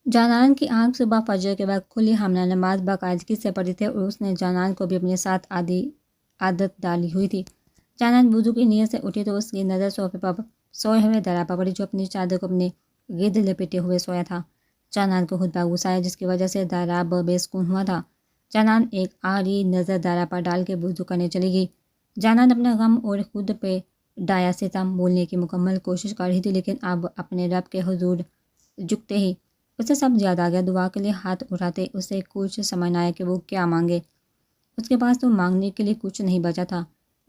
جانان کی آنکھ صبح فجر کے وقت کھلی، حملہ نماز باقاعدگی سے پڑھی تھی اور اس نے جانان کو بھی اپنے ساتھ عادت ڈالی ہوئی تھی۔ جانان وضو کی نیت سے اٹھی تو اس کی نظر صوفے پر سوئے ہوئے درا پر پڑی جو اپنی چادر کو اپنے گرد لپیٹے ہوئے سویا تھا۔ جانان کو خود پر غصہ آیا جس کی وجہ سے دارا بے سکون ہوا تھا۔ جانان ایک آڑی نظر دارا پر ڈال کے وضو کرنے چلی گئی۔ جانان اپنا غم اور خود پہ ڈایا ستم بولنے کی مکمل کوشش کر رہی تھی، لیکن اب اپنے رب کے حضور جھکتے ہی اسے سب یاد آ گیا۔ دعا کے لیے ہاتھ اٹھاتے اسے کچھ سمجھ نہ آیا کہ وہ کیا مانگے۔ اس کے پاس تو مانگنے کے لیے کچھ نہیں بچا تھا،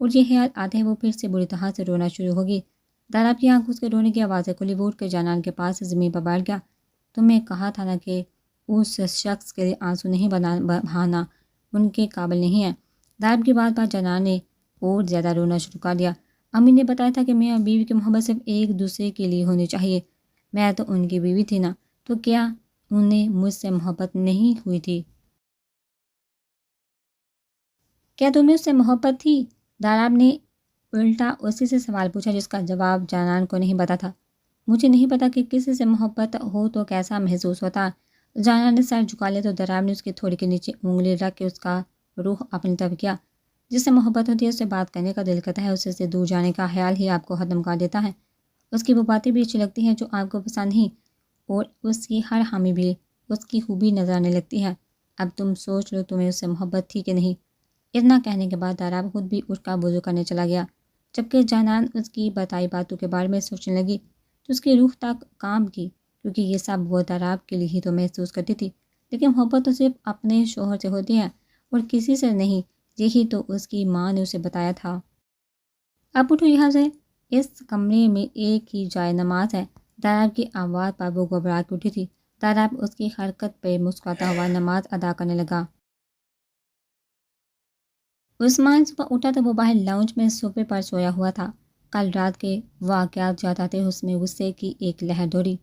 اور یہ خیال آتے ہی وہ پھر سے بری طرح سے رونا شروع ہوگی۔ دارا کی آنکھ اس کے رونے کی آوازیں کھلی، وہ اٹھ کے جانان کے پاس زمین پر بیٹھ گیا۔ تمہیں کہا تھا نا کہ اس شخص کے لیے آنسو نہیں بہانا ان کے قابل نہیں ہے۔ دارا کی بات پر جانان نے اور زیادہ رونا شروع کر دیا۔ امی نے بتایا تھا کہ میاں بیوی کی محبت صرف ایک دوسرے کے لیے ہونی چاہیے۔ میں تو ان کی بیوی تھی نا، تو کیا انہیں مجھ سے محبت نہیں ہوئی تھی؟ کیا تمہیں اس سے محبت تھی؟ داراب نے الٹا اسی سے سوال پوچھا جس کا جواب جانان کو نہیں پتا تھا۔ مجھے نہیں پتا کہ کسی سے محبت ہو تو کیسا محسوس ہوتا۔ جانان نے سر جھکا لیا تو داراب نے اس کی تھوڑی کے نیچے انگلی رکھ کے اس کا روح اپنی طرف کیا۔ جس سے محبت ہوتی ہے اس سے بات کرنے کا دل کرتا ہے، اس سے دور جانے کا خیال ہی آپ کو ختم کر دیتا ہے۔ اس کی وہ باتیں بھی اچھی لگتی ہیں جو آپ کو پسند نہیں، اور اس کی ہر حامی بھی اس کی خوبی نظر آنے لگتی ہے۔ اب تم سوچ لو تمہیں اس سے محبت تھی کہ نہیں۔ اتنا کہنے کے بعد داراب خود بھی اٹھ کر وضو کرنے چلا گیا۔ جبکہ جانان اس کی بتائی باتوں کے بارے میں سوچنے لگی تو اس کی روح تک کام کی، کیونکہ یہ سب وہ داراب کے لیے ہی تو محسوس کرتی تھی۔ لیکن محبت تو صرف اپنے شوہر سے ہوتی ہے اور کسی سے نہیں، یہی تو اس کی ماں نے اسے بتایا تھا۔ اب اٹھو یہاں سے، اس کمرے میں ایک ہی جائے نماز ہے۔ داراب کی آواز پر وہ گھبرا کے اٹھی تھی۔ داراب اس کی حرکت پہ مسکراتا ہوا نماز ادا کرنے لگا۔ عثمان صبح اٹھا تو وہ باہر لاؤنج میں صوفے پر سویا ہوا تھا۔ کل رات کے واقعات یاد آتے اس میں غصے کی ایک لہر دوڑی۔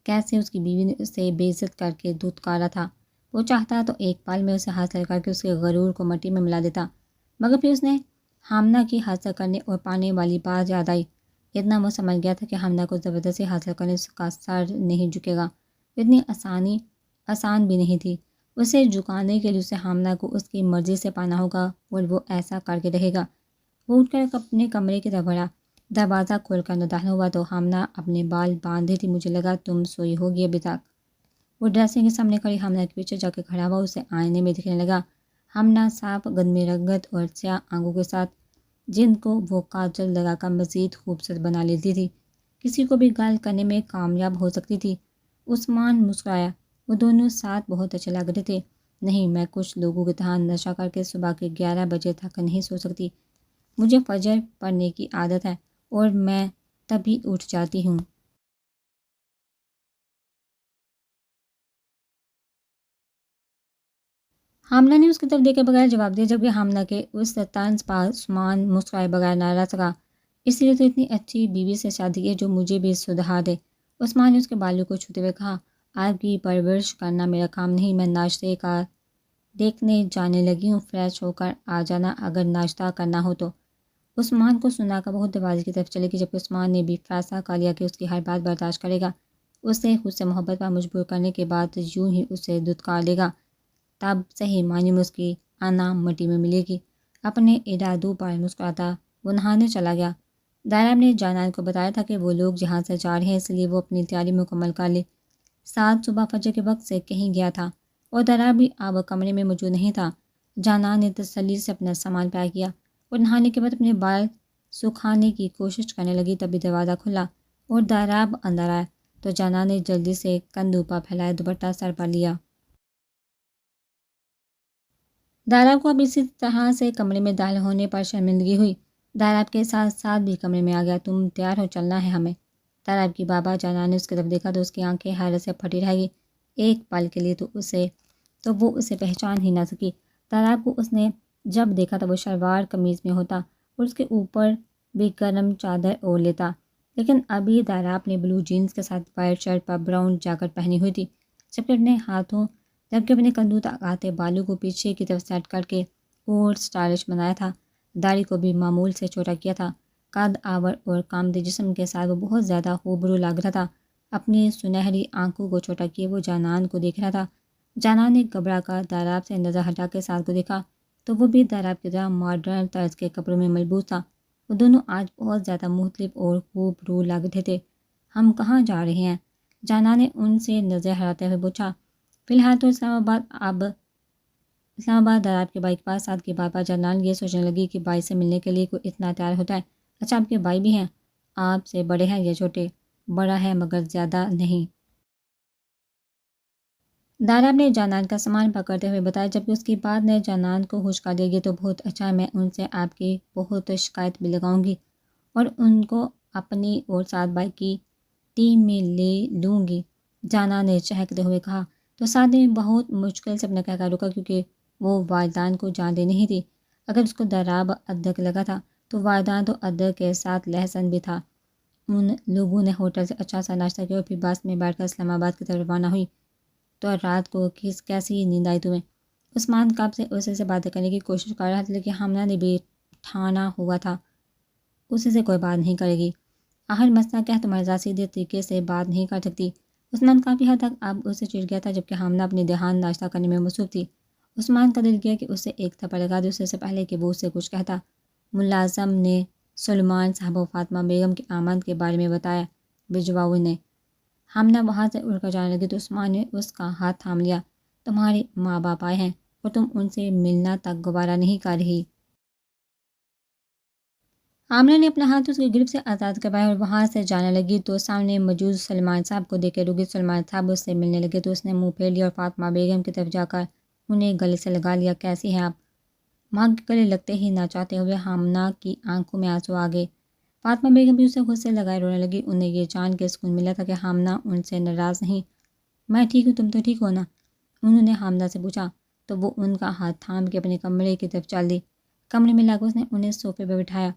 کیسے اس کی بیوی نے اسے بے عزت کر کے دھتکارا تھا۔ وہ چاہتا تو ایک پل میں اسے حاصل کر کے اس کے غرور کو مٹی میں ملا دیتا، مگر پھر اس نے حامنہ کی حاصل کرنے اور پانے والی بات یاد آئی۔ اتنا وہ سمجھ گیا تھا کہ حامنہ کو زبردستی حاصل کرنے اس کا سر نہیں جھکے گا۔ اتنی آسان بھی نہیں تھی۔ اسے جھکانے کے لیے اسے حامنہ کو اس کی مرضی سے پانا ہوگا، اور وہ ایسا کر کے رہے گا۔ وہ اٹھ کر اپنے کمرے کی طرف بڑھا۔ دروازہ کھول کر داخل ہوا تو حامنہ اپنے بال باندھ رہی تھی۔ مجھے لگا تم سوئی ہوگی ابھی تک۔ وہ ڈریسنگ کے سامنے کھڑی حامنہ کے پیچھے جا کے کھڑا ہوا، اسے آئینے میں دکھنے لگا۔ حامنہ صاف گندمی رنگت اور سیاہ آنکھوں کے ساتھ، جن کو وہ کاجل لگا کر مزید خوبصورت بنا لیتی تھی، کسی کو بھی گال کرنے میں کامیاب ہو سکتی تھی۔ عثمان مسکرایا۔ وہ دونوں ساتھ بہت اچھے لگ رہے تھے۔ نہیں، میں کچھ لوگوں کی طرح نشہ کر کے صبح کے 11 بجے تک نہیں سو سکتی۔ مجھے فجر پڑھنے کی عادت ہے اور میں تبھی اٹھ جاتی ہوں۔ حامنہ نے اس کی طرف دیکھے بغیر جواب دیا، جبکہ حامنہ کے اس طنز پر عثمان مسکرائے بغیر نہ رہ سکا۔ اس لیے تو اتنی اچھی بیوی سے شادی کی جو مجھے بھی سدھار دے۔ عثمان نے اس کے بالوں کو چھوتے ہوئے کہا، آپ کی پرورش کرنا میرا کام نہیں، میں ناشتے کا دیکھنے جانے لگی ہوں، فریش ہو کر آ جانا اگر ناشتہ کرنا ہو تو۔ عثمان کو سنا کر بہت دروازے کی طرف چلے گی، جبکہ عثمان نے بھی فیصلہ کر لیا کہ اس کی ہر بات برداشت کرے گا۔ اسے خود سے محبت پر مجبور کرنے کے بعد یوں ہی اسے دھتکار دے گا، تب صحیح معنی میں اس کی انا مٹی میں ملے گی۔ اپنے ارادوں پر مسکراتا وہ نہانے چلا گیا۔ داراب نے جانان کو بتایا تھا کہ وہ لوگ جہاں سے جا رہے ہیں، اس لیے وہ اپنی تیاری مکمل کر لے۔ 7 صبح فجر کے وقت سے کہیں گیا تھا اور داراب بھی اب کمرے میں موجود نہیں تھا۔ جانان نے تسلی سے اپنا سامان پیک کیا اور نہانے کے بعد اپنے بال سکھانے کی کوشش کرنے لگی۔ تبھی دروازہ کھلا اور داراب اندر آیا تو جانان نے جلدی سے کندھوں پر پھیلایا دوپٹہ سر پر لیا۔ داراب کو اب اسی طرح سے کمرے میں داخل ہونے پر شرمندگی ہوئی۔ داراب کے ساتھ ساتھ بھی کمرے میں آ گیا۔ تم تیار ہو، چلنا ہے ہمیں۔ داراب کی بابا جانان نے اس کی طرف دیکھا تو اس کی آنکھیں حیرت سے پھٹی رہ گئی۔ ایک پل کے لیے تو وہ اسے پہچان ہی نہ سکی۔ داراب کو اس نے جب دیکھا تو وہ شلوار قمیض میں ہوتا اور اس کے اوپر بھی گرم چادر اوڑھ لیتا، لیکن ابھی داراب نے بلو جینز کے ساتھ وائٹ شرٹ پر براؤن جیکٹ پہنی ہوئی تھی، جبکہ اپنے کندھوں تک آتے بالوں کو پیچھے کی طرف سیٹ کر کے اور سٹائلش بنایا تھا۔ داڑھی کو بھی معمول سے چھوٹا کیا تھا۔ قد آور اور کامتی جسم کے ساتھ وہ بہت زیادہ خوبرو لگ رہا تھا۔ اپنی سنہری آنکھوں کو چھوٹا کیے وہ جانان کو دیکھ رہا تھا۔ جانان نے گھبرا کر داراب سے نظر ہٹا کے سعد کو دیکھا تو وہ بھی داراب کی طرح ماڈرن طرز کے کپڑوں میں ملبوس تھا۔ وہ دونوں آج بہت زیادہ مختلف اور خوب رو لگ رہے تھے۔ ہم کہاں جا رہے ہیں؟ جانان نے ان سے نظر ہٹاتے ہوئے پوچھا۔ فی الحال تو اسلام آباد داراب کے بھائی کے پاس۔ سعد کی بات پر جانان یہ سوچنے لگی کہ بھائی سے ملنے کے لیے کوئی اتنا تیار ہوتا ہے۔ اچھا آپ کے بھائی بھی ہیں؟ آپ سے بڑے ہیں یا چھوٹے؟ بڑا ہے مگر زیادہ نہیں۔ داراب نے جانان کا سامان پکڑتے ہوئے بتایا، جبکہ اس کی بات نے جانان کو ہوش کر دیا۔ یہ تو بہت اچھا ہے، میں ان سے آپ کی بہت شکایت بھی لگاؤں گی اور ان کو اپنی اور سعد بھائی کی ٹیم میں لے لوں گی، جانان نے چہکتے ہوئے کہا۔ تو سعد نے بہت مشکل سے اپنا کہہ کر رکا، کیونکہ وہ والدان کو جانتے نہیں تھی۔ اگر اس کو داراب ادرک لگا تھا تو والدان تو ادرک کے ساتھ لہسن بھی تھا۔ ان لوگوں نے ہوٹل سے اچھا سا ناشتہ کیا اور پھر بس میں بیٹھ کر اسلام آباد کی طرف روانہ ہوئی۔ تو رات کو کیسی نیند آئی تمہیں؟ عثمان کب سے اسے سے باتیں کرنے کی کوشش کر رہا تھا، لیکن حمنہ نے بھی ٹھانا ہوا تھا اسے سے کوئی بات نہیں کرے گی۔ آخر مسئلہ کیا تمہارے ساتھ سیدھے طریقے سے بات نہیں کر سکتی؟ عثمان کافی حد تک اب اسے چڑ گیا تھا، جبکہ حمنہ اپنی دھیان ناشتہ کرنے میں مصروف تھی۔ عثمان کا دل کیا کہ اسے ایک تھپڑ لگا دے، اسے سے پہلے کہ وہ اسے کچھ کہتا۔ ملازم نے سلیمان صاحب و فاطمہ بیگم کی آمد کے بارے میں بتایا، بجواؤ نے۔ حمنہ وہاں سے اڑ کر جانے لگی تو عثمان نے اس کا ہاتھ تھام لیا۔ تمہارے ماں باپ آئے ہیں اور تم ان سے ملنا تک گوارا نہیں کر رہی؟ حمنہ نے اپنا ہاتھ اس کی گرفت سے آزاد کروایا اور وہاں سے جانے لگی تو سامنے موجود سلیمان صاحب کو دیکھ کے رکی۔ سلیمان صاحب اس سے ملنے لگے تو اس نے منہ پھیر لیا اور فاطمہ بیگم کی طرف جا کر انہیں گلے سے لگا لیا۔ کیسی ہیں آپ؟ ماں کے گلے لگتے ہی نہ چاہتے ہوئے حمنہ کی آنکھوں میں آنسو آ گئے۔ فاطمہ بیگم بھی اسے خود سے لگائے رونے لگی۔ انہیں یہ جان کے سکون ملا تھا کہ حمنہ ان سے ناراض نہیں۔ میں ٹھیک ہوں، تم تو ٹھیک ہو نا؟ انہوں نے حمنہ سے پوچھا تو وہ ان کا ہاتھ تھام کے اپنے کمرے کی طرف چل دی۔ کمرے میں لا کر اس نے انہیں صوفے پہ بٹھایا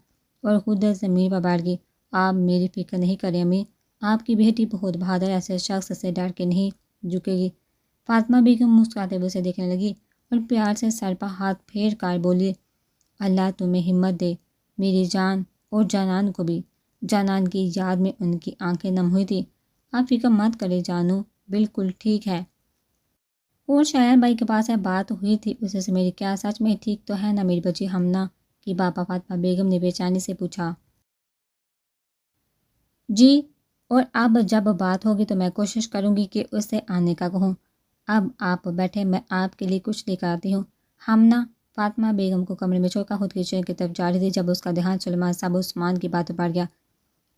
اور خود زمین پر بیٹھ گئی۔ آپ میری فکر نہیں کریں امی، آپ کی بیٹی بہت بہادر، ایسے شخص سے ڈر کے نہیں جھکے گی۔ فاطمہ بیگم مسکراتے ہوئے اسے دیکھنے لگی اور پیار سے سر پر ہاتھ پھیر کر بولی، اللہ تمہیں ہمت دے میری جان، اور جانان کو بھی۔ جانان کی یاد میں ان کی آنکھیں نم ہوئی تھی۔ آپ فکر مت کرے جانو، بالکل ٹھیک ہے۔ اور شاید بھائی کے پاس ہے، بات ہوئی تھی اسے سے میری، کیا سچ میں ٹھیک تو ہے نا میری بچی؟ حمنہ کی بابا فاطمہ بیگم نے بے چینی سے پوچھا۔ جی، اور اب جب بات ہوگی تو میں کوشش کروں گی کہ اس سے آنے کا کہوں۔ اب آپ بیٹھے، میں آپ کے لیے کچھ لے کر آتی ہوں۔ حمنہ فاطمہ بیگم کو کمرے میں چھوڑ کر خود کچن کی طرف جا رہی تھی جب اس کا دھیان سلیمان صاحب عثمان کی باتوں پر گیا۔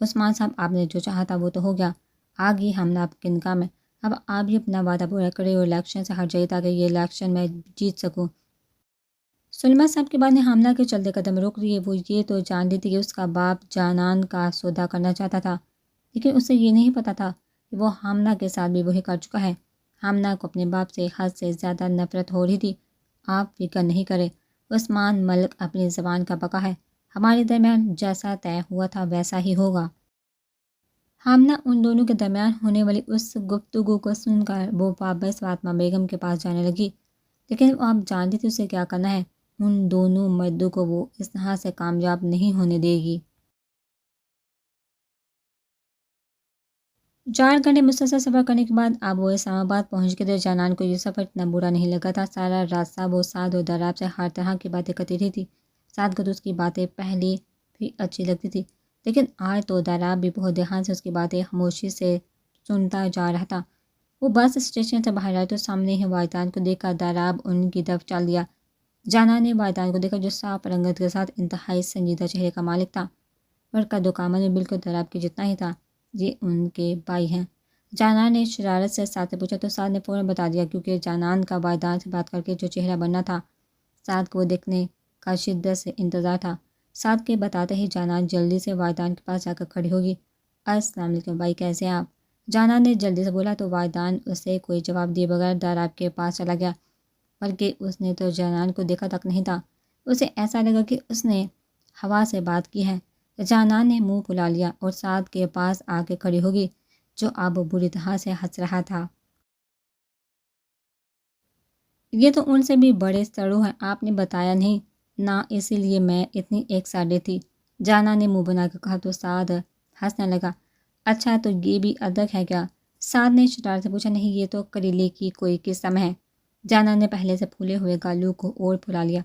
عثمان صاحب، آپ نے جو چاہا تھا وہ تو ہو گیا، آگے حمنہ آپ کے کام ہے۔ اب آپ بھی اپنا وعدہ پورا کرے اور الیکشن سے ہٹ جائیے تاکہ یہ الیکشن میں جیت سکوں۔ سلیمان صاحب کے بعد نے حمنہ کے چلتے قدم روک دیے۔ وہ یہ تو جانتی تھی کہ اس کا باپ جانان کا سودا کرنا چاہتا تھا، لیکن اسے یہ نہیں پتا تھا کہ وہ حمنہ کے ساتھ بھی وہی کر چکا ہے۔ حمنہ کو اپنے باپ سے حد سے زیادہ نفرت ہو رہی تھی۔ آپ فکر نہیں کرے، عثمان ملک اپنی زبان کا پکا ہے، ہمارے درمیان جیسا طے ہوا تھا ویسا ہی ہوگا۔ حمنہ ان دونوں کے درمیان ہونے والی اس گفتگو کو سن کر وہ واپس فاطمہ بیگم کے پاس جانے لگی، لیکن وہ آپ جانتی تھی اسے کیا کرنا ہے۔ ان دونوں مردوں کو وہ اس طرح سے کامیاب نہیں ہونے دے گی۔ 4 گھنٹے مسلسل سفر کرنے کے بعد اب وہ اسلام آباد پہنچ گئے تھے۔ جانان کو یہ سفر اتنا برا نہیں لگا تھا۔ سارا راستہ وہ سعد اور داراب سے ہر طرح کی باتیں کرتی رہی تھی۔ سعد کو تو اس کی باتیں پہلے بھی اچھی لگتی تھی، لیکن آج تو داراب بھی بہت دھیان سے اس کی باتیں خاموشی سے سنتا جا رہا تھا۔ وہ بس اسٹیشن سے باہر آئے تو سامنے ہی والدان کو دیکھ کر داراب ان کی طرف چل دیا۔ جانان نے والدان کو دیکھا جو صاف رنگت کے ساتھ انتہائی سنجیدہ چہرے کا مالک تھا اور قد و کامت میں بالکل داراب کے جتنا ہی تھا۔ یہ ان کے بھائی ہیں؟ جانان نے شرارت سے سعد سے پوچھا تو سعد نے فوراً بتا دیا، کیونکہ جانان کا والدان سے بات کر کے جو چہرہ بننا تھا، سعد کو وہ دیکھنے کا شدت سے انتظار تھا۔ سعد کے بتاتے ہی جانان جلدی سے والدان کے پاس جا کر کھڑی ہوگی۔ السلام علیکم بھائی، کیسے ہیں آپ؟ جانان نے جلدی سے بولا تو والدان اسے کوئی جواب دیے بغیر داراب کے پاس چلا گیا، بلکہ اس نے تو جانان کو دیکھا تک نہیں تھا۔ اسے ایسا لگا کہ اس نے ہوا سے بات کی ہے۔ جانان نے منہ پھلا لیا اور سعد کے پاس آ کے کھڑی ہوگی جو اب بری طرح سے ہنس رہا تھا۔ یہ تو ان سے بھی بڑے سڑو ہیں، آپ نے بتایا نہیں نا، اسی لیے میں اتنی ایکسائٹڈ تھی، جانان نے منہ بنا کے کہا تو سعد ہنسنے لگا۔ اچھا تو یہ بھی ادرک ہے کیا؟ سعد نے شٹار سے پوچھا، نہیں یہ تو کریلے کی کوئی قسم ہے۔ جانان نے پہلے سے پھولے ہوئے گالوں کو اور پھلا لیا۔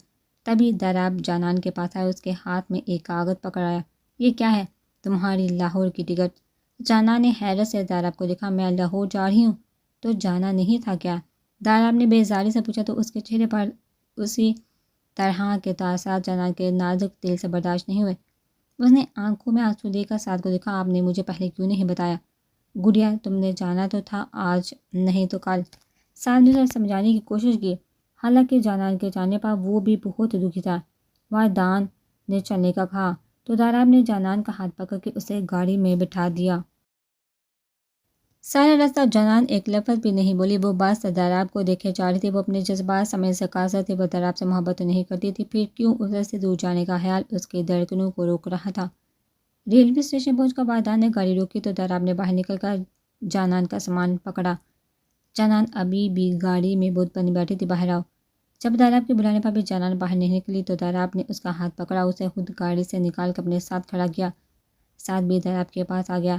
تبھی دراب جانان کے پاس آیا، اس کے ہاتھ میں ایک کاغذ پکڑایا۔ یہ کیا ہے؟ تمہاری لاہور کی ٹکٹ۔ جانان نے حیرت سے داراب کو دیکھا۔ میں لاہور جا رہی ہوں؟ تو جانا نہیں تھا کیا؟ داراب نے بیزاری سے پوچھا تو اس کے چہرے پر اسی طرح کے تاثرات جانان کے نازک دل سے برداشت نہیں ہوئے۔ اس نے آنکھوں میں آنسو دے کر سعد کو دیکھا، آپ نے مجھے پہلے کیوں نہیں بتایا؟ گڑیا تم نے جانا تو تھا آج، نہیں تو کل۔ سعد نے اسے سمجھانے کی کوشش کی، حالانکہ جانان کے جانے پر وہ بھی بہت دکھی تھا۔ والدان نے چلنے کا کہا تو داراب نے جانان کا ہاتھ پکڑ کے اسے گاڑی میں بٹھا دیا۔ سارا راستہ جانان ایک لفظ بھی نہیں بولی۔ وہ بس داراب کو دیکھے جا رہی تھی۔ وہ اپنے جذبات سمیت سے قاصر تھی۔ وہ داراب سے محبت تو نہیں کرتی تھی، پھر کیوں اسے سے دور جانے کا خیال اس کی دھڑکنوں کو روک رہا تھا؟ ریلوے اسٹیشن پہنچ کر والدان نے گاڑی روکی تو داراب نے باہر نکل کر جانان کا سامان پکڑا۔ جانان ابھی بھی گاڑی میں بت بنی بیٹھی تھی، باہر آؤ۔ جب داراب کے بلانے پر بھی جانان باہر نہیں نکلی تو داراب نے اس کا ہاتھ پکڑا، اسے خود گاڑی سے نکال کر اپنے ساتھ کھڑا کیا۔ ساتھ بھی داراب کے پاس آ گیا۔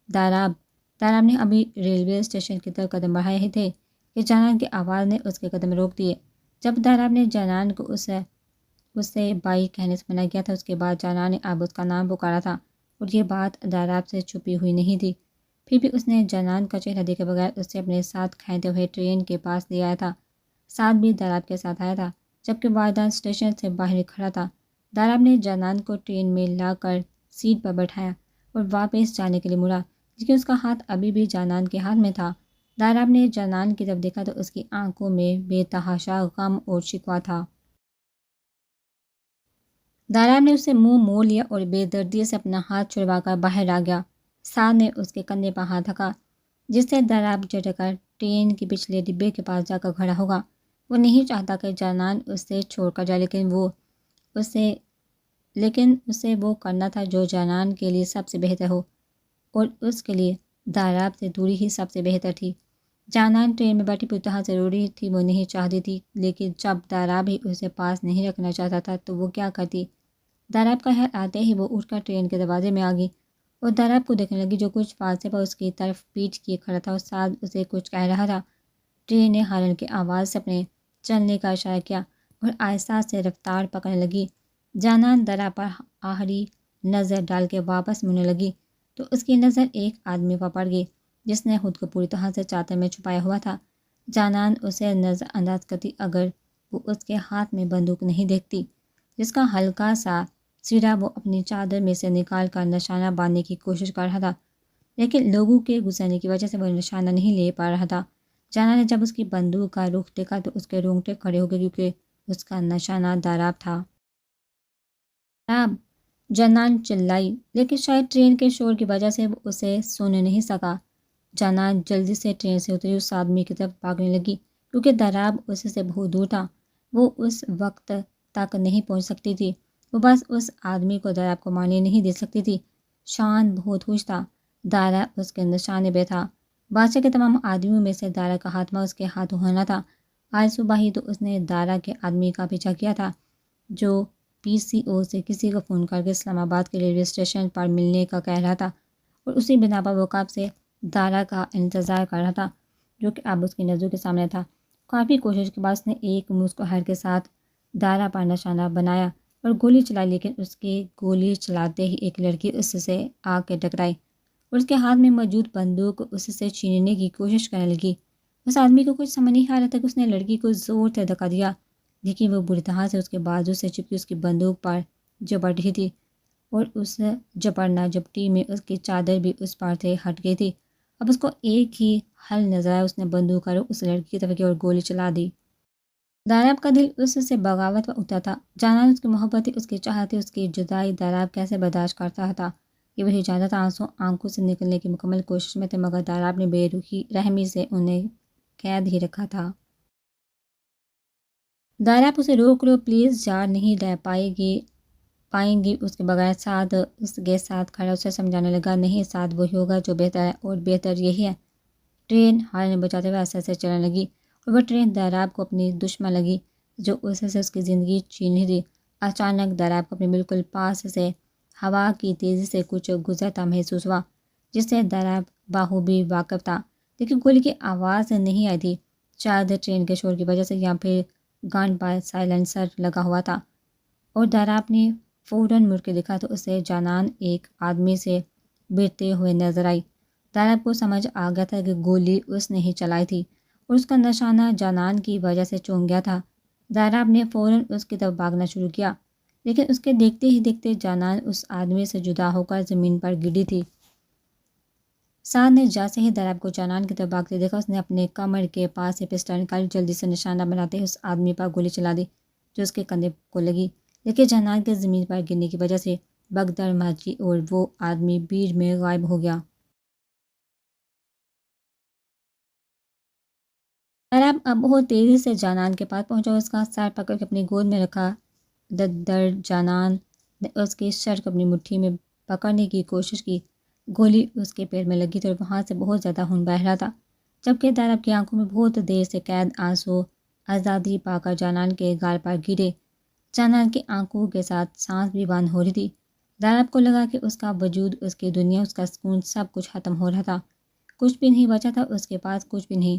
داراب نے ابھی ریلوے اسٹیشن کی طرف قدم بڑھائے ہی تھے کہ جانان کی آواز نے اس کے قدم روک دیے۔ جب داراب نے جانان کو اسے بائی کہنے سے منع کیا تھا، اس کے بعد جانان نے اب اس کا نام پکارا تھا، اور یہ بات داراب سے چھپی ہوئی نہیں تھی۔ پھر بھی اس نے جانان کا چہرہ دیکھے بغیر اسے اپنے ساتھ کھینچتے ہوئے ٹرین کے پاس لے آیا تھا۔ ساتھ بھی داراب کے ساتھ آیا تھا، جبکہ والدان اسٹیشن سے باہر کھڑا تھا۔ داراب نے جانان کو ٹرین میں لا کر سیٹ پر بٹھایا اور واپس جانے کے لیے مڑا، لیکن اس کا ہاتھ ابھی بھی جانان کے ہاتھ میں تھا۔ داراب نے جانان کی طرف دیکھا تو اس کی آنکھوں میں بے تحاشا غم اور شکوہ تھا۔ داراب نے اسے منہ موڑ لیا اور بے دردی سے اپنا ہاتھ چھڑوا کر باہر آ گیا۔ سعد نے اس کے کندھے پر ہاتھ رکھا، جس سے داراب جھٹک کر ٹرین کے پچھلے ڈبے کے پاس جا کر کھڑا ہوگا۔ وہ نہیں چاہتا کہ جانان اسے چھوڑ کر جائے، لیکن اسے وہ کرنا تھا جو جانان کے لیے سب سے بہتر ہو، اور اس کے لیے داراب سے دوری ہی سب سے بہتر تھی۔ جانان ٹرین میں بیٹھی پوری طرح ضروری تھی، وہ نہیں چاہتی تھی، لیکن جب داراب ہی اسے پاس نہیں رکھنا چاہتا تھا تو وہ کیا کرتی؟ داراب کا خیال آتے ہی وہ اٹھ کر ٹرین کے دروازے میں آ گئی اور داراب کو دیکھنے لگی، جو کچھ فاصلے پر اس کی طرف پیٹھ کیے کھڑا تھا، اور ساتھ اسے کچھ کہہ رہا تھا۔ ٹرین نے ہارن کی آواز سے اپنے چلنے کا اشارہ کیا اور آہستہ سے رفتار پکڑنے لگی۔ جانان داراب پر آخری نظر ڈال کے واپس مڑنے لگی تو اس کی نظر ایک آدمی پر پڑ گئی، جس نے خود کو پوری طرح سے چادر میں چھپایا ہوا تھا۔ جانان اسے نظر انداز کرتی اگر وہ اس کے ہاتھ میں بندوق نہیں دیکھتی، جس کا ہلکا سا سرا وہ اپنی چادر میں سے نکال کر نشانہ باندھنے کی کوشش کر رہا تھا، لیکن لوگوں کے گزرنے کی وجہ سے وہ نشانہ نہیں لے پا رہا تھا۔ جانان نے جب اس کی بندوق کا رخ دیکھا تو اس کے رونگٹے کھڑے ہو گئے، کیونکہ اس کا نشانہ داراب تھا۔ داراب! جانان چلائی، لیکن شاید ٹرین کے شور کی وجہ سے وہ اسے سن نہیں سکا۔ جانان جلدی سے ٹرین سے اتری، اس آدمی کی طرف بھاگنے لگی، کیونکہ داراب اس سے بہت دور تھا۔ وہ اس وقت تک نہیں پہنچ سکتی تھی۔ وہ بس اس آدمی کو داراب کو مارنے نہیں دے سکتی تھی۔ شان بہت خوش تھا، داراب اس کے نشانے پہ تھا۔ بادشاہ کے تمام آدمیوں میں سے دارا کا خاتمہ اس کے ہاتھوں ہونا تھا۔ آج صبح ہی تو اس نے دارا کے آدمی کا پیچھا کیا تھا، جو PCO سے کسی کو فون کر کے اسلام آباد کے ریلوے اسٹیشن پر ملنے کا کہہ رہا تھا، اور اسی بنا پر وہ کب سے دارا کا انتظار کر رہا تھا، جو کہ اب اس کی نظروں کے سامنے تھا۔ کافی کوشش کے بعد اس نے ایک مسکراہٹ کے ساتھ دارا پر نشانہ بنایا اور گولی چلائی، لیکن اس کی گولی چلاتے ہی ایک لڑکی اس سے آ کے ٹکرائی اور اس کے ہاتھ میں موجود بندوق اس سے چھیننے کی کوشش کرنے لگی۔ اس آدمی کو کچھ سمجھ نہیں آ رہا تھا کہ اس نے لڑکی کو زور سے دھکا دیا، لیکن وہ بری طرح سے اس کے بازو سے چپکی اس کی بندوق پر جپٹ رہی تھی، اور اس جپٹنا جپٹی میں اس کی چادر بھی اس پر سے ہٹ گئی تھی۔ اب اس کو ایک ہی حل نظر آیا، اس نے بندوق کا رخ اس لڑکی کی طرف کیا اور گولی چلا دی۔ داراب کا دل اس سے بغاوت پر اٹھا تھا۔ جانان اس کی محبت تھی، اس کی چاہت تھی، اس کی جدائی داراب کیسے برداشت کرتا تھا؟ یہ وہی جانتا تھا۔ آنسو آنکھوں سے نکلنے کی مکمل کوشش میں تھے، مگر داراب نے بے رحمی سے انہیں قید ہی رکھا تھا۔ داراب اسے روک لو پلیز، جا نہیں رہ پائیں گی اس کے بغیر۔ سعد اس کے ساتھ کھڑا اسے سمجھانے لگا، نہیں سعد، وہی ہوگا جو بہتر ہے، اور بہتر یہی ہے۔ ٹرین ہارن بجاتے ہوئے آہستہ سے چلنے لگی، اور وہ ٹرین داراب کو اپنی دشمن لگی، جو اس سے اس کی زندگی چھین رہی تھی۔ اچانک داراب کو اپنے بالکل پاس سے ہوا کی تیزی سے کچھ گزرتا محسوس ہوا۔ جس سے داراب باہوبی واقف تھا، لیکن گولی کی آواز نہیں آئی تھی، شاید ٹرین کے شور کی وجہ سے یا پھر گن پر سائلنسر لگا ہوا تھا، اور داراب نے فوراً مڑ کے دیکھا تو اسے جانان ایک آدمی سے بھیجتے ہوئے نظر آئی۔ داراب کو سمجھ آ گیا تھا کہ گولی اس نے ہی چلائی تھی اور اس کا نشانہ جانان کی وجہ سے چونک گیا تھا۔ داراب نے فوراً اس کی طرف بھاگنا شروع کیا، لیکن اس کے دیکھتے ہی دیکھتے جانان اس آدمی سے جدا ہو کر زمین پر گری تھی۔ سعد نے جیسے ہی داراب کو جانان کی طرف بھاگتے دیکھا، اس نے اپنے کمر کے پاس سے پسٹل نکالی، جلدی سے نشانہ بناتے ہی اس آدمی پر گولی چلا دی جو اس کے کندھے کو لگی، لیکن جانان کے زمین پر گرنے کی وجہ سے بھگدڑ مچی اور وہ آدمی بھیڑ میں غائب ہو گیا۔ داراب اب بہت تیزی سے جانان کے پاس پہنچا اور اس کا سر پکڑ کے اپنی گود میں رکھا۔ جانان نے اس کی سر کو اپنی مٹھی میں پکڑنے کی کوشش کی، گولی اس کے پیر میں لگی تھی اور وہاں سے بہت زیادہ خون بہہ رہا تھا، جبکہ داراب کی آنکھوں میں بہت دیر سے قید آنسو آزادی پا کر جانان کے گال پر گرے۔ جانان کی آنکھوں کے ساتھ سانس بھی بند ہو رہی تھی۔ داراب کو لگا کہ اس کا وجود، اس کی دنیا، اس کا سکون سب کچھ ختم ہو رہا تھا، کچھ بھی نہیں بچا تھا اس کے پاس، کچھ بھی نہیں۔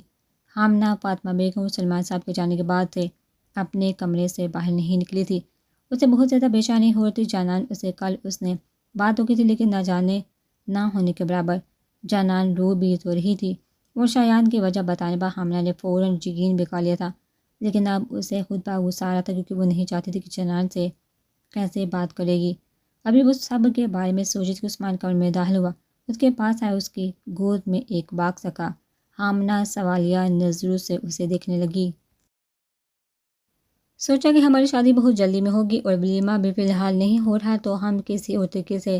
حامنہ فاطمہ بیگم سلمان صاحب کے جانے کے بعد سے اپنے کمرے سے باہر نہیں نکلی تھی، اسے بہت زیادہ بے چینی ہو رہی تھی۔ جانان اسے کل اس نے بات ہو گئی تھی، لیکن نہ جانے نہ ہونے کے برابر جانان رو بھی تو رہی تھی، اور شایان کی وجہ بتانے پر حامنہ نے فوراً یقین بکا لیا تھا، لیکن اب اسے خود پر غصہ آ رہا تھا کیونکہ وہ نہیں چاہتی تھی کہ جانان سے کیسے بات کرے گی۔ ابھی وہ سب کے بارے میں سوچی کہ عثمان کمرے میں داخل ہوا، اس کے پاس آیا، اس کی گود میں ایک باکس رکھا۔ حامنہ سوالیہ نظروں سے اسے دیکھنے لگی۔ سوچا کہ ہماری شادی بہت جلدی میں ہوگی اور ولیمہ بھی فی الحال نہیں ہو رہا، تو ہم کسی اور طریقے سے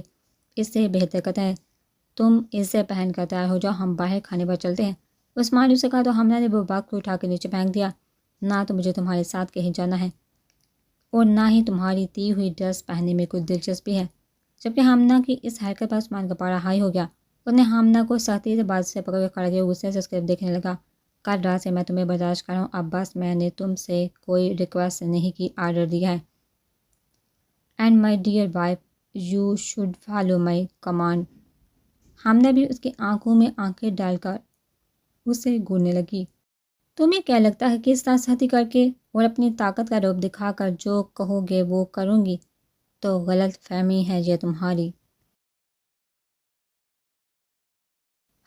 اس سے بہتر کرتے ہیں، تم اسے پہن کر تیار ہو جاؤ، ہم باہر کھانے پر چلتے ہیں۔ عثمان نے اسے کہا تو حامنہ نے وہ باکس کو اٹھا کے نیچے پھینک دیا۔ نہ تو مجھے تمہارے ساتھ کہیں جانا ہے اور نہ ہی تمہاری دی ہوئی ڈریس پہننے میں کچھ دلچسپی ہے۔ جبکہ حامنہ کی اس حرکت پر عثمان کا پارا ہائی ہو گیا، اس نے حامنہ کو سختی سے بازو سے پکڑ کے کھڑا کیا، غصے سے اس کی طرف دیکھنے لگا۔ کل رات سے میں تمہیں برداشت کر رہا ہوں، اب بس میں نے تم سے کوئی ریکویسٹ نہیں کی، آرڈر دیا ہے۔ And my dear wife, you should follow my command. Hamna بھی اس کی آنکھوں میں آنکھیں ڈال کر اسے گھورنے لگی۔ تمہیں کیا لگتا ہے کہ اس طرح سختی کر کے اور اپنی طاقت کا روب دکھا کر جو کہو گے وہ کروں گی؟ تو غلط فہمی ہے یہ تمہاری۔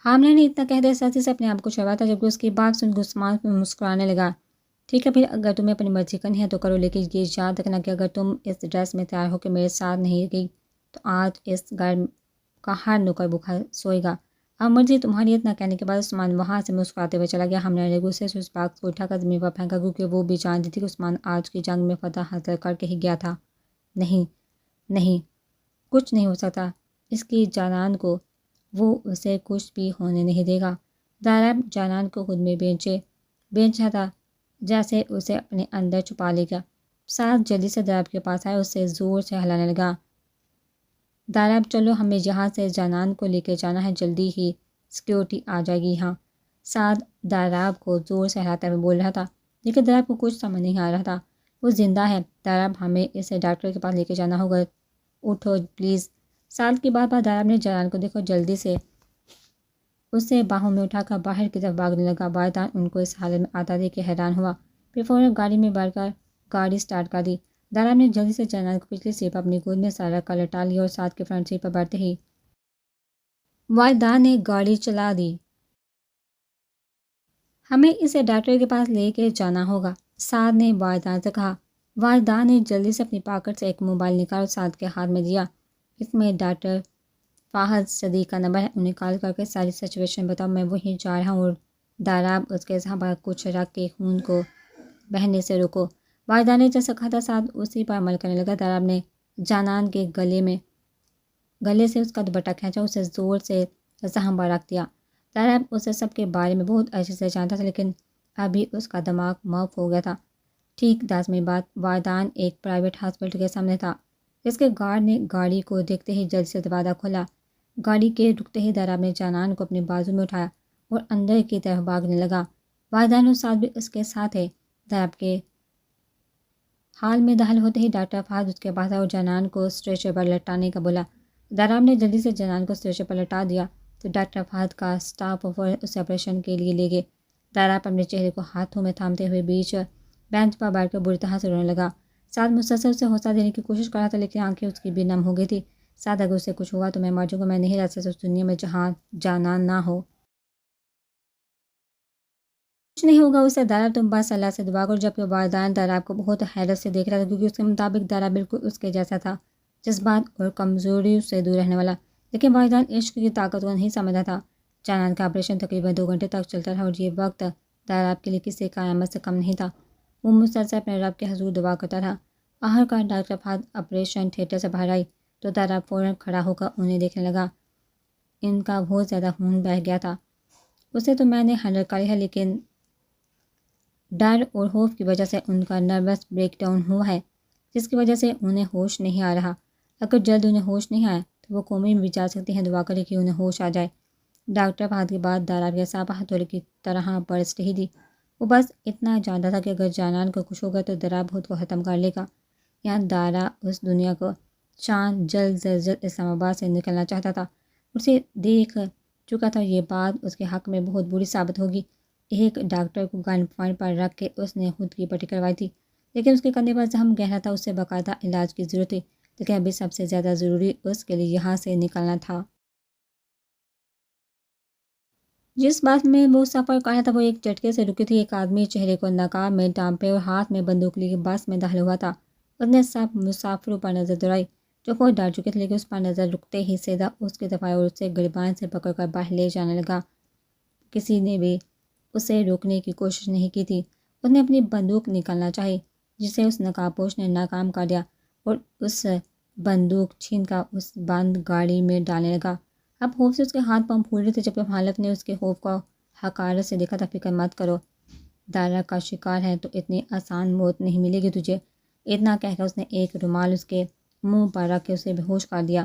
حامنہ نے اتنا کہہ دیا سختی سے اپنے آپ کو چھڑوایا تھا، جبکہ اس کی بات سن عثمان مسکرانے لگا۔ ٹھیک ہے پھر، اگر تمہیں اپنی مرضی کرنی ہے تو کرو، لیکن یہ یاد رکھنا کہ اگر تم اس ڈریس میں تیار ہو کے میرے ساتھ نہیں گئی تو آج اس گھر کا ہر نوکر بھوکا سوئے گا۔ اب مرضی تمہاری۔ اتنا کہنے کے بعد عثمان وہاں سے مسکراتے ہوئے چلا گیا۔ حامنہ نے غصے سے اس باکس کو اٹھا کر زمین پر پھینکا، کیونکہ وہ بھی جانتی تھی کہ عثمان آج کی جنگ میں فتح حاصل کر کے ہی گیا تھا۔ نہیں نہیں، کچھ نہیں ہو سکتا اس کی جانان کو، وہ اسے کچھ بھی ہونے نہیں دے گا۔ داراب جانان کو خود میں بینچا تھا، جیسے اسے اپنے اندر چھپا لے گا۔ سعد جلدی سے داراب کے پاس آیا، اسے زور سے ہلانے لگا۔ داراب چلو، ہمیں یہاں سے جانان کو لے کے جانا ہے، جلدی ہی سیکیورٹی آ جائے گی یہاں۔ سعد داراب کو زور سے ہلاتے ہوئے بول رہا تھا، لیکن داراب کو کچھ سمجھ نہیں آ رہا تھا۔ وہ زندہ ہے داراب، ہمیں اسے ڈاکٹر کے پاس لے کے جانا ہوگا، اٹھو پلیز۔ سعد کی بات پر داراب نے جانان کو دیکھا، جلدی سے اسے باہوں میں اٹھا کر باہر کی طرف بھاگنے لگا۔ والدان ان کو اس حالت میں آتا دیکھ کے حیران ہوا، پھر فوراً گاڑی میں بیٹھ کر گاڑی سٹارٹ کر دی۔ داراب نے جلدی سے جانان کو پچھلی سیٹ پر اپنی گود میں سارا کر لٹا لیا اور ساتھ کے فرنٹ سیٹ پر بیٹھتے ہی والدان نے گاڑی چلا دی۔ ہمیں اسے ڈاکٹر کے پاس لے کے جانا ہوگا، سعد نے والدان سے کہا۔ والدان نے جلدی سے اپنی پاکٹ سے ایک موبائل نکالا اور سعد کے ہاتھ میں دیا۔ اس میں ڈاکٹر فہد صدیق کا نمبر ہے، انہیں کال کر کے ساری سچویشن بتاؤ، میں وہیں جا رہا ہوں اور داراب اس کے ساتھ پر کچھ رکھ کے خون کو بہنے سے روکو۔ والدہ نے جیسا کہا تھا سعد اسی پر عمل کرنے لگا۔ داراب نے جانان کے گلے سے اس کا دوپٹہ کھینچا، اسے زور سے زخم پر رکھ دیا۔ داراب اسے سب کے بارے میں بہت اچھے سے جانتا تھا، لیکن ابھی اس کا دماغ معاف ہو گیا تھا۔ ٹھیک 10 منٹ بعد والدان ایک پرائیویٹ ہاسپٹل کے سامنے تھا۔ اس کے گارڈ نے گاڑی کو دیکھتے ہی جلدی سے دروازہ کھولا۔ گاڑی کے رکتے ہی داراب نے جانان کو اپنے بازو میں اٹھایا اور اندر کی طرف بھاگنے لگا۔ والدان اور سعد بھی اس کے ساتھ تھے۔ داراب کے حال میں داخل ہوتے ہی ڈاکٹر فہد اس کے پاس آیا اور جانان کو اسٹریچر پر لٹانے کا بولا۔ داراب نے جلدی سے جانان کو اسٹریچر پر لٹا دیا تو ڈاکٹر فہد کا سٹاف اسے آپریشن کے لیے لے گئے۔ دارا اپنے چہرے کو ہاتھوں میں تھامتے ہوئے بیچ بینچ پر بیٹھ کر بری طرح سے رونے لگا۔ سعد مسلسل اسے حوصلہ دینے کی کوشش کر رہا تھا، لیکن آنکھیں اس کی بھی نم ہو گئی تھی۔ سعد، اگر اسے کچھ ہوا تو میں مر جاؤں گا، میں نہیں رہ سکتا اس دنیا میں جہاں جانا نہ ہو۔ کچھ نہیں ہوگا اسے دارا، تم بس اللہ سے دعا کرو۔ جبکہ والدین دارا کو بہت حیرت سے دیکھ رہا تھا، کیونکہ اس کے مطابق دارا بالکل اس کے جیسا تھا، جذبات اور کمزوری سے دور رہنے والا، لیکن والدین عشق کی طاقت کو نہیں سمجھا تھا۔ جانان کا آپریشن تقریباً 2 گھنٹے تک چلتا رہا، اور یہ وقت دارا کے لیے کسی قیامت سے کم نہیں تھا۔ وہ مسلسل اپنے رب کے حضور دعا کرتا تھا۔ آخرکار ڈاکٹر فہد آپریشن تھیٹر سے باہر آئی تو دارا فوراً کھڑا ہو کر انہیں دیکھنے لگا۔ ان کا بہت زیادہ خون بہہ گیا تھا۔ اسے تو میں نے ہینڈل کر لیا ہے، لیکن ڈر اور خوف کی وجہ سے ان کا نروس بریک ڈاؤن ہوا ہے، جس کی وجہ سے انہیں ہوش نہیں آ رہا۔ اگر جلد انہیں ہوش نہیں آیا تو وہ کومے میں بھی جا سکتی ہیں، دعا کرے کہ انہیں ہوش آ جائے۔ ڈاکٹر فہد کے بعد دارا کے اعصاب ہتھوڑے کی طرح برس رہی تھی۔ وہ بس اتنا جانتا تھا کہ اگر جانان کو کچھ ہوگا تو دارا خود کو ختم کر لے گا۔ یہاں دارا اس دنیا کو چاند جلد سے جلد اسلام آباد سے نکلنا چاہتا تھا۔ اسے دیکھ چکا تھا یہ بات اس کے حق میں بہت بری ثابت ہوگی۔ ایک ڈاکٹر کو گن پوائنٹ پر رکھ کے اس نے خود کی پٹی کروائی تھی، لیکن اس کے کندھے پر زخم گہرا تھا، اسے باقاعدہ علاج کی ضرورت تھی، لیکن ابھی سب سے زیادہ ضروری اس کے لیے یہاں سے نکلنا تھا۔ جس بات میں وہ سفر کر رہا تھا وہ ایک جھٹکے سے رکی تھی۔ ایک آدمی چہرے کو نقاب میں ڈھانپے اور ہاتھ میں بندوق لی بس میں داخل ہوا تھا۔ اس نے سب مسافروں پر نظر دوڑائی جو خود ڈر چکے تھے، لیکن اس پر نظر رکتے ہی سیدھا اس کی طرف آیا اور اسے گریبان سے پکڑ کر باہر لے جانے لگا۔ کسی نے بھی اسے روکنے کی کوشش نہیں کی تھی۔ اس نے اپنی بندوق نکالنا چاہی، جسے اس نقاب پوش نے ناکام کر دیا، اور اس بندوق چھین کر اس بند گاڑی میں ڈالنے لگا۔ اب خوف سے اس کے ہاتھ پاؤں پھول رہے تھے، جبکہ مخالف نے اس کے خوف کو حقارت سے دیکھا تھا۔ فکر مت کرو، دارا کا شکار ہے تو اتنی آسان موت نہیں ملے گی تجھے۔ اتنا کہہ کر اس نے ایک رومال اس کے منہ پر رکھ کے اسے بے ہوش کر دیا۔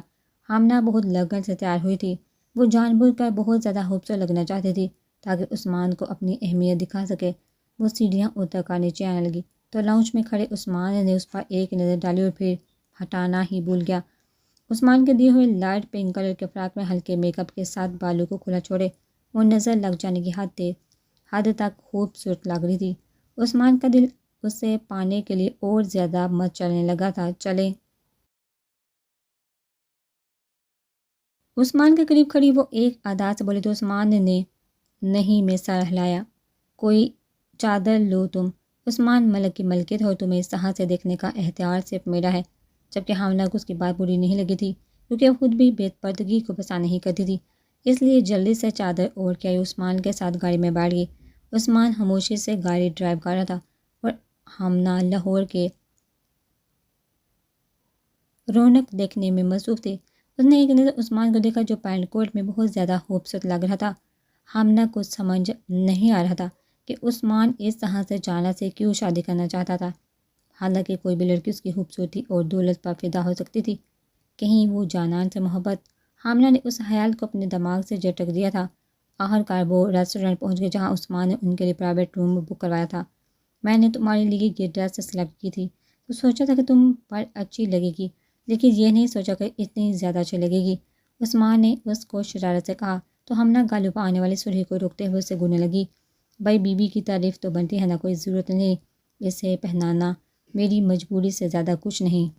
حامنہ بہت لگن سے تیار ہوئی تھی۔ وہ جان بوجھ کر بہت زیادہ خوبصورت لگنا چاہتی تھی تاکہ عثمان کو اپنی اہمیت دکھا سکے۔ وہ سیڑھیاں اتر کر نیچے آنے لگی تو لاؤنج میں کھڑے عثمان نے اس پر ایک نظر ڈالی اور پھر ہٹانا ہی بھول گیا۔ عثمان کے دیے ہوئے لائٹ پنک کلر کے فراق میں ہلکے میک اپ کے ساتھ بالوں کو کھلا چھوڑے وہ نظر لگ جانے کی حد تک خوبصورت لگ رہی تھی۔ عثمان کا دل اسے پانے کے لیے اور زیادہ مچلنے لگا تھا۔ چلے عثمان کے قریب کھڑی وہ ایک ادا سے بولی تو عثمان نے نہیں میں سر ہلایا۔ کوئی چادر لو تم۔ عثمان ملک کی ملکیت ہے اور تمہیں اس طرح سے دیکھنے کا اختیار صرف میرا ہے۔ جبکہ حاملہ کو اس کی بات بری نہیں لگی تھی، کیونکہ وہ خود بھی بے پردگی کو پسند نہیں کرتی تھی، اس لیے جلدی سے چادر اوڑھ کے عثمان کے ساتھ گاڑی میں بیٹھ گئی۔ عثمان خاموشی سے گاڑی ڈرائیو کر رہا تھا اور حامنہ لاہور کے رونق دیکھنے میں مصروف تھی۔ اس نے ایک نظر عثمان کو دیکھا جو پینٹ کوٹ میں بہت زیادہ خوبصورت لگ رہا تھا۔ حامنہ کو سمجھ نہیں آ رہا تھا کہ عثمان اس طرح سے جانا سے کیوں شادی کرنا چاہتا تھا، حالانکہ کوئی بھی لڑکی اس کی خوبصورتی اور دولت پر فدا ہو سکتی تھی۔ کہیں وہ جانان سے محبت؟ حامنہ نے اس خیال کو اپنے دماغ سے جھٹک دیا تھا۔ آخرکار وہ ریسٹورنٹ پہنچ گئے جہاں عثمان نے ان کے لیے پرائیویٹ روم بک کروایا تھا۔ میں نے تمہارے لیے یہ ڈریس سلیکٹ کی تھی تو سوچا تھا کہ تم پر اچھی لگے گی، لیکن یہ نہیں سوچا کہ اتنی زیادہ اچھی لگے گی، عثمان نے اس کو شرارت سے کہا تو حامنہ گالوں پر آنے والی سرخی کو روکتے ہوئے اسے گھورنے لگی۔ بھائی بیوی کی تعریف تو بنتی ہے نا، کوئی ضرورت نہیں اسے پہنانا، میری مجبوری سے زیادہ کچھ نہیں۔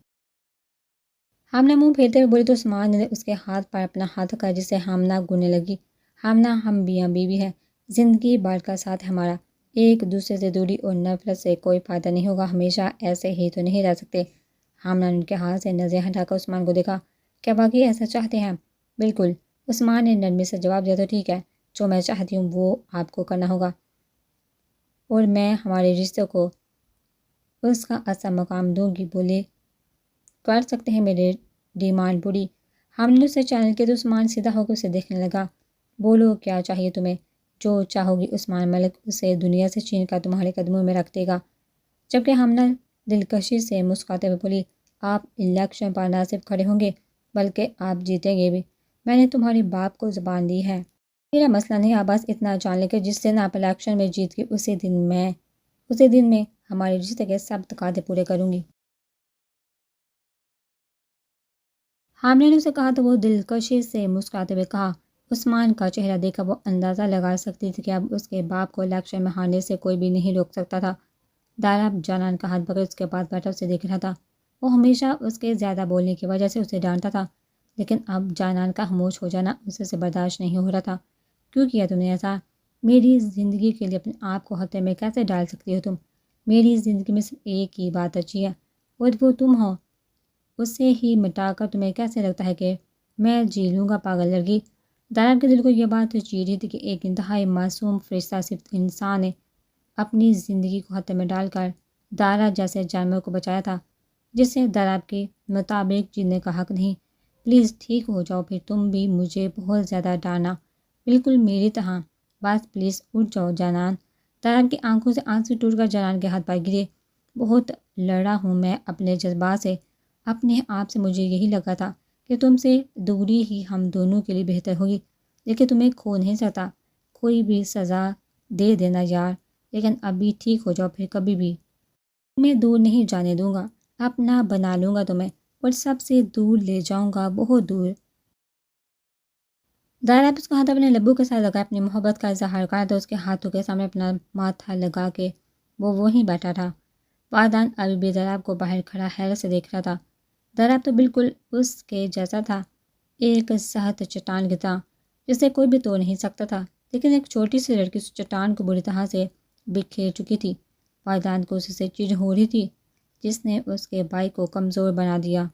حامنہ منہ پھیرتے ہوئے بولی تو عثمان نے اس کے ہاتھ پر اپنا ہاتھ رکھا جسے حامنہ گھورنے لگی۔ حامنہ ہم میاں بیوی ہیں، زندگی بھر کا ساتھ ہمارا، ایک دوسرے سے دوری اور نفرت سے کوئی فائدہ نہیں ہوگا، ہمیشہ ایسے ہی تو نہیں رہ سکتے۔ حامنہ نے ان کے ہاتھ سے نظریں ہٹا کر عثمان کو دیکھا۔ کیا واقعی ایسا چاہتے ہیں؟ بالکل، عثمان نے نرمی سے جواب دیا۔ تو ٹھیک ہے، جو میں چاہتی ہوں وہ آپ کو کرنا ہوگا، اور میں ہمارے رشتے کو اس کا اصل مقام دوں گی۔ بولے کر سکتے ہیں میرے ڈیمانڈ پوری؟ حامنہ نے اسے چیلنج کیا تو عثمان سیدھا ہو کر اسے دیکھنے لگا۔ بولو کیا چاہیے تمہیں؟ جو چاہو گی عثمان ملک اسے دنیا سے چھین کر تمہارے قدموں میں رکھ دے گا۔ جبکہ حامنہ دلکشی سے مسکراتے ہوئے بولی آپ الیکشن پر نہ صرف کھڑے ہوں گے بلکہ آپ جیتیں گے بھی، میں نے تمہارے باپ کو زبان دی ہے۔ میرا مسئلہ نہیں، آپ بس اتنا جان لیں کہ جس دن آپ الیکشن میں جیت گئی اسی دن میں ہمارے رشتے کے سب تقاضے پورے کروں گی۔ حامنہ نے اسے کہا تو وہ دلکشی سے مسکراتے ہوئے کہا عثمان کا چہرہ دیکھا وہ اندازہ لگا سکتی تھی کہ اب اس کے باپ کو الیکشن میں ہارنے سے کوئی بھی نہیں روک سکتا تھا۔ دارا جانان کا ہاتھ پکڑ اس کے پاس بیٹھا اسے دیکھ رہا تھا۔ وہ ہمیشہ اس کے زیادہ بولنے کی وجہ سے اسے ڈانٹتا تھا، لیکن اب جانان کا خاموش ہو جانا اسے سے برداشت نہیں ہو رہا تھا۔ کیوں کیا تم نے ایسا؟ میری زندگی کے لیے اپنے آپ کو خطرے میں کیسے ڈال سکتی ہو تم؟ میری زندگی میں صرف ایک ہی بات اچھی ہے اور وہ تم ہو۔ اسے ہی مٹا کر تمہیں کیسے لگتا ہے کہ میں جی لوں گا؟ پاگل لڑکی۔ دارا کے دل کو یہ بات چیڑ رہی تھی کہ ایک انتہائی معصوم فرشتہ صرف انسان نے اپنی زندگی کو خطرے میں ڈال کر دارا جیسے جانور کو بچایا تھا جسے داراب کے مطابق جینے کا حق نہیں۔ پلیز ٹھیک ہو جاؤ، پھر تم بھی مجھے بہت زیادہ ڈانا، بالکل میری طرح۔ بس پلیز اٹھ جاؤ جانان۔ داراب کی آنکھوں سے آنسو ٹوٹ کر جانان کے ہاتھ پائے گرے۔ بہت لڑا ہوں میں اپنے جذبات سے، اپنے آپ سے۔ مجھے یہی لگا تھا کہ تم سے دوری ہی ہم دونوں کے لیے بہتر ہوگی، لیکن تمہیں کھو نہیں سکتا۔ کوئی بھی سزا دے دینا یار، لیکن ابھی ٹھیک ہو جاؤ، پھر کبھی بھی تمہیں دور نہیں جانے دوں گا۔ اپنا بنا لوں گا تمہیں اور سب سے دور لے جاؤں گا، بہت دور۔ دائرہ اس کا ہاتھ اپنے لبوں کے ساتھ لگا اپنی محبت کا اظہار کرا تو اس کے ہاتھوں کے سامنے اپنا ماتھا لگا کے وہ وہیں بیٹھا تھا۔ وادان ابھی بھی دراب کو باہر کھڑا حیرت سے دیکھ رہا تھا۔ دراب تو بالکل اس کے جیسا تھا، ایک سخت چٹان کی طرح جسے کوئی بھی توڑ نہیں سکتا تھا، لیکن ایک چھوٹی سی لڑکی اس چٹان کو بری طرح سے بکھیر چکی تھی۔ وادان کو اس سے چڑ ہو رہی تھی جس نے اس کے بھائی کو کمزور بنا دیا۔